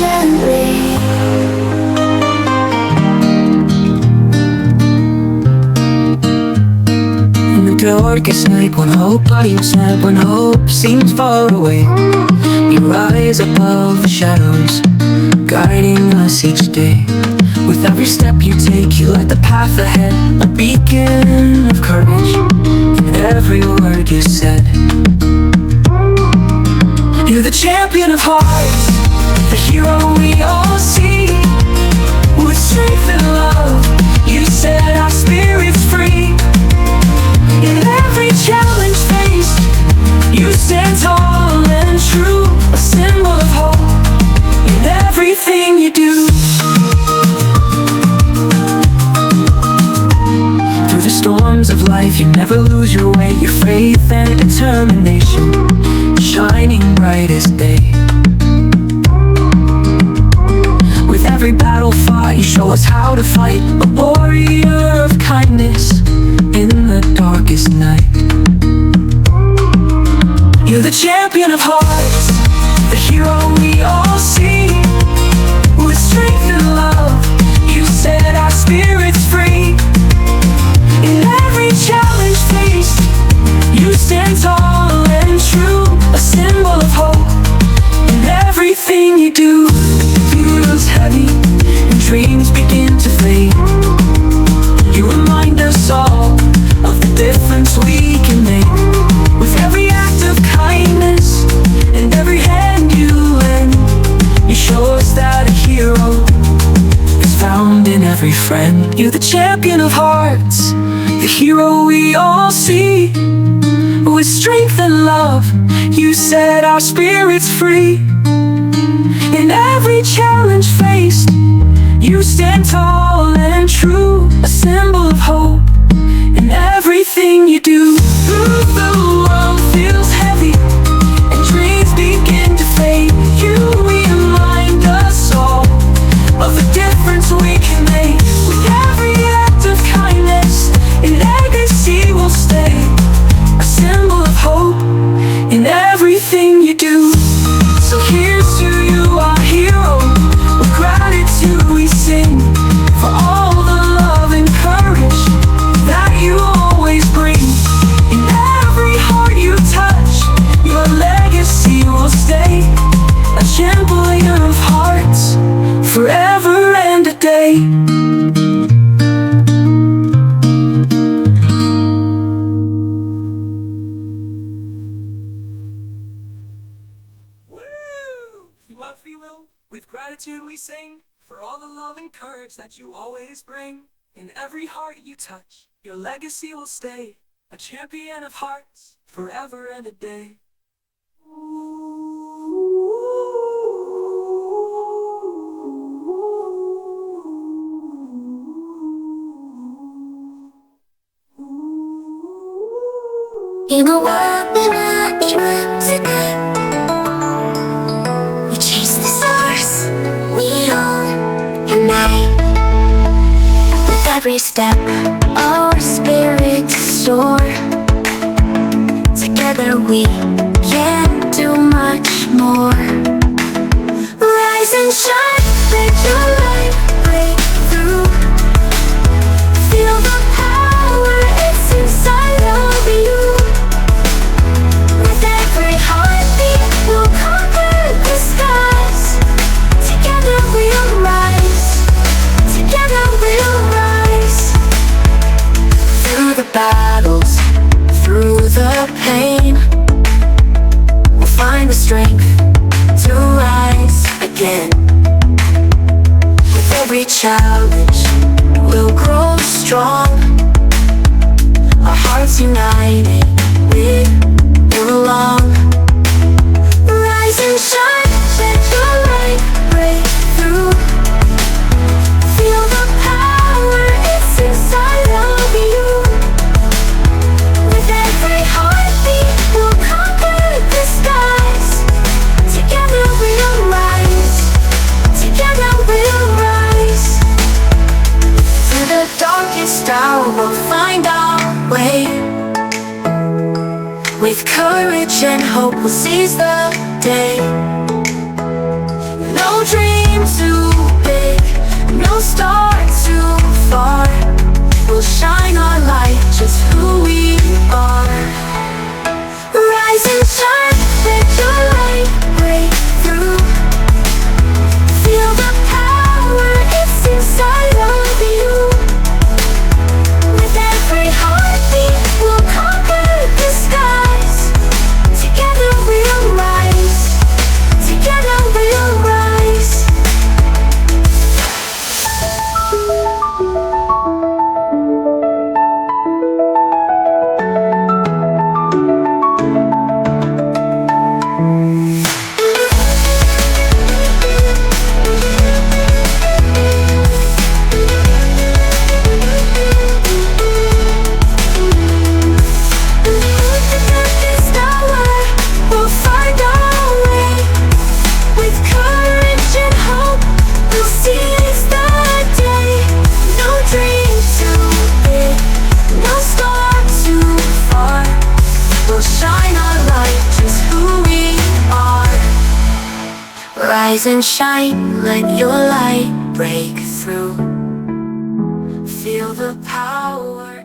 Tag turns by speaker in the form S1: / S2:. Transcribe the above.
S1: gently. In the darkest night, when hope lights up, when hope seems far away, you rise above the shadows, guiding us each day. With every step you take, you light the path ahead, a beacon of courage in every word you said. You're the champion of hearts, the hero we all see. With strength and love, you set our spirits free. In every challenge faced, you stand tall and true, a symbol of hope in everything you do. Through the storms of life, you never lose your way. Your faith and determination shining bright as day. With every battle fought, you show us how to fight, a warrior of kindness in the darkest night. You're the champion of hearts, the hero we all see. With strength and love, you set our spirits free. In every challenge faced, you stand tall and true, a symbol of hope in everything you do. Feels heavy and dreams begin to fade. You remind us all of the difference we can make. With every act of kindness and every hand you lend, you show us that a hero is found in every friend. You're the champion of hearts, the hero we all see. With strength and love, you set our spirits free. In every challenge faced, you stand tall and true, a symbol of hope in everything you do. Through the world feels heavy and dreams begin to fade, you remind us all of the difference we can make. With every act of kindness, a legacy will stay, a symbol of hope in everything you do. So here's to you, our hero. With gratitude we sing for all the love and courage that you always bring. In every heart you touch, your legacy will stay, a champion of hearts, forever and a day. With gratitude we sing for all the love and courage that you always bring. In every heart you touch, your legacy will stay, a champion of hearts, forever and a day.
S2: You know what, we might be tonight. We chase the stars, we all unite. With every step, our spirits soar. Together we can do much more. Rise and shine, let your light break through. Feel the power, it's inside of you. With every heartbeat, we'll conquer the skies. Together we'll rise, together we'll rise. Through the battles, through the pain, we'll find the strength to rise again. With every challenge, we'll grow strong. Our hearts united, we belong. Rise and shine, let your light break through. Feel the power, it's inside of you. With every heartbeat, we'll conquer the skies. Together we'll rise, together we'll rise. Through the darkest hour, we'll find our way. With courage and hope, we'll seize the day. No dream Rise and shine, let your light break through. Feel the power